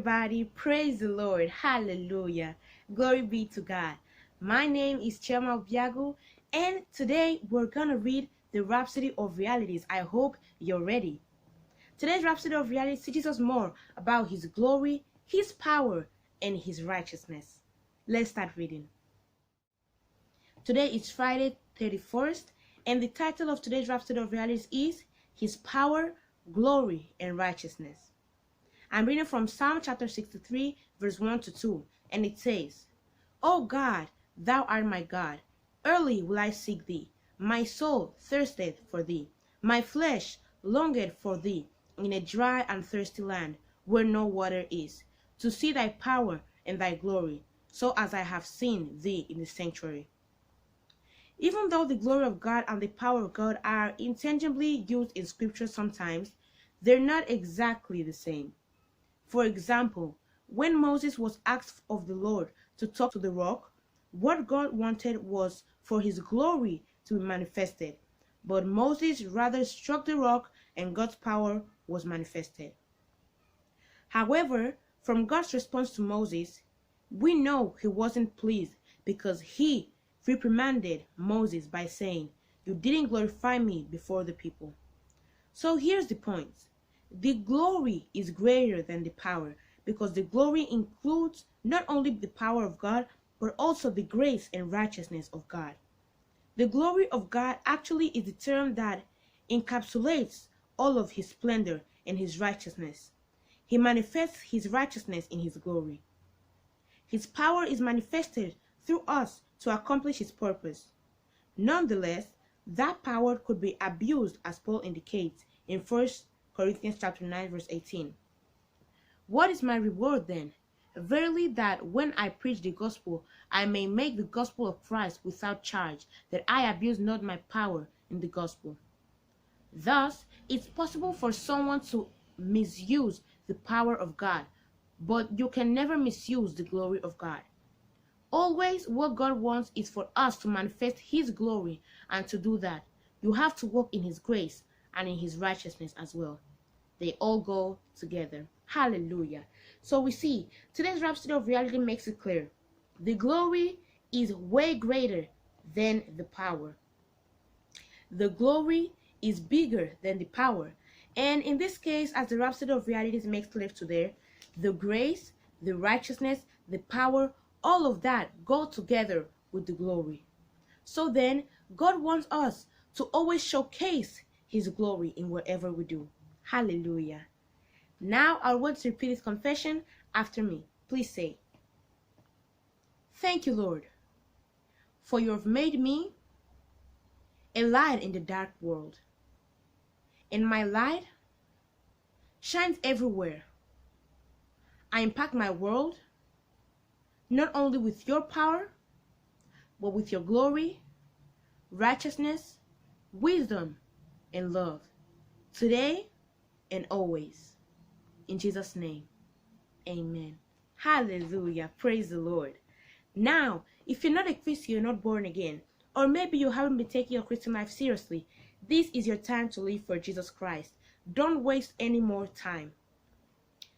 everybody. Praise the Lord. Hallelujah. Glory be to God. My name is Chioma Obiagwu, and today we're going to read the Rhapsody of Realities. I hope you're ready. Today's Rhapsody of Realities teaches us more about His glory, His power, and His righteousness. Let's start reading. Today is Friday 31st, and the title of today's Rhapsody of Realities is His Power, Glory, and Righteousness. I'm reading from Psalm chapter 63, verse 1 to 2, and it says, O God, thou art my God, early will I seek thee. My soul thirsteth for thee. My flesh longeth for thee in a dry and thirsty land, where no water is, to see thy power and thy glory, so as I have seen thee in the sanctuary. Even though the glory of God and the power of God are intangibly used in Scripture sometimes, they're not exactly the same. For example, when Moses was asked of the Lord to talk to the rock, what God wanted was for his glory to be manifested, but Moses rather struck the rock and God's power was manifested. However, from God's response to Moses, we know he wasn't pleased because he reprimanded Moses by saying, "You didn't glorify me before the people." So here's the point. The glory is greater than the power, because the glory includes not only the power of God, but also the grace and righteousness of God. The glory of God actually is the term that encapsulates all of his splendor and his righteousness. He manifests his righteousness in his glory. His power is manifested through us to accomplish his purpose. Nonetheless, that power could be abused, as Paul indicates in 1 Corinthians chapter 9, verse 18. What is my reward then? Verily that when I preach the gospel, I may make the gospel of Christ without charge, that I abuse not my power in the gospel. Thus, it's possible for someone to misuse the power of God, but you can never misuse the glory of God. Always what God wants is for us to manifest his glory, and to do that, you have to walk in his grace and in his righteousness as well. They all go together. Hallelujah. So we see, today's Rhapsody of Reality makes it clear. The glory is way greater than the power. The glory is bigger than the power. And in this case, as the Rhapsody of Realities makes clear today, the grace, the righteousness, the power, all of that go together with the glory. So then, God wants us to always showcase his glory in whatever we do. Hallelujah. Now I want to repeat this confession after me. Please say, thank you, Lord, for you have made me a light in the dark world. And my light shines everywhere. I impact my world, not only with your power, but with your glory, righteousness, wisdom, and love, today and always. In Jesus' name, amen. Hallelujah. Praise the Lord. Now, if you're not a Christian, you're not born again, or maybe you haven't been taking your Christian life seriously, this is your time to live for Jesus Christ. Don't waste any more time.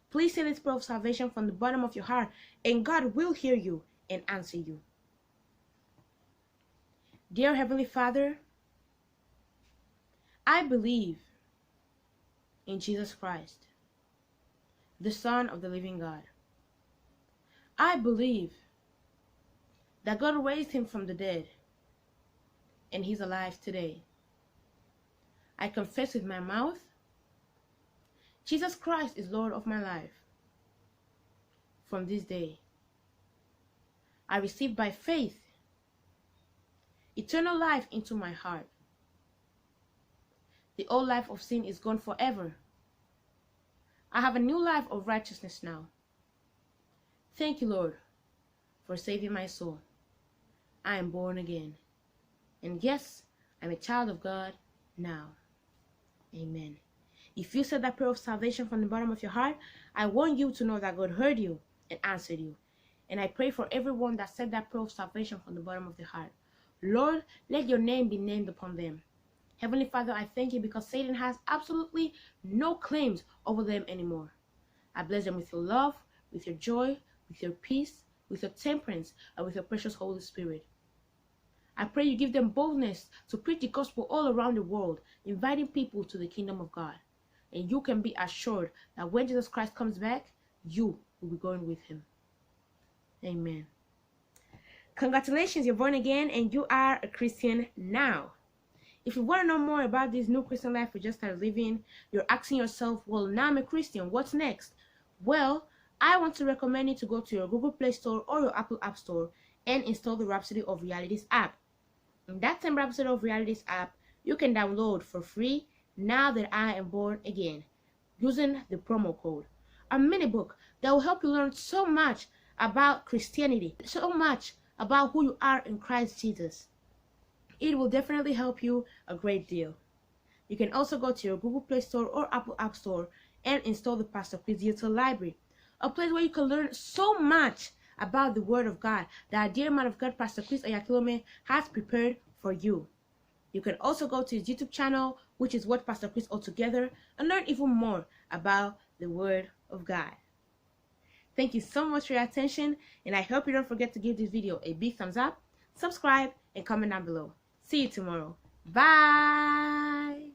Please say this prayer of salvation from the bottom of your heart, and God will hear you and answer you. Dear Heavenly Father, I believe in Jesus Christ, the Son of the living God. I believe that God raised him from the dead, and he's alive today. I confess with my mouth, Jesus Christ is Lord of my life. From this day, I receive by faith eternal life into my heart. The old life of sin is gone forever. I have a new life of righteousness now. Thank you, Lord, for saving my soul. I am born again. And yes, I'm a child of God now. Amen. If you said that prayer of salvation from the bottom of your heart, I want you to know that God heard you and answered you. And I pray for everyone that said that prayer of salvation from the bottom of their heart. Lord, let your name be named upon them. Heavenly Father, I thank you because Satan has absolutely no claims over them anymore. I bless them with your love, with your joy, with your peace, with your temperance, and with your precious Holy Spirit. I pray you give them boldness to preach the gospel all around the world, inviting people to the kingdom of God. And you can be assured that when Jesus Christ comes back, you will be going with him. Amen. Congratulations, you're born again and you are a Christian now. If you want to know more about this new Christian life you just started living, you're asking yourself, well, now I'm a Christian, what's next? Well, I want to recommend you to go to your Google Play Store or your Apple App Store and install the Rhapsody of Realities app. In that same Rhapsody of Realities app, you can download for free Now That I Am Born Again using the promo code. A mini book that will help you learn so much about Christianity, so much about who you are in Christ Jesus. It will definitely help you a great deal. You can also go to your Google Play Store or Apple App Store and install the Pastor Chris Digital Library, a place where you can learn so much about the Word of God that our dear man of God, Pastor Chris Obiagwu, has prepared for you. You can also go to his YouTube channel, which is What Pastor Chris Altogether, and learn even more about the Word of God. Thank you so much for your attention, and I hope you don't forget to give this video a big thumbs up, subscribe, and comment down below. See you tomorrow. Bye!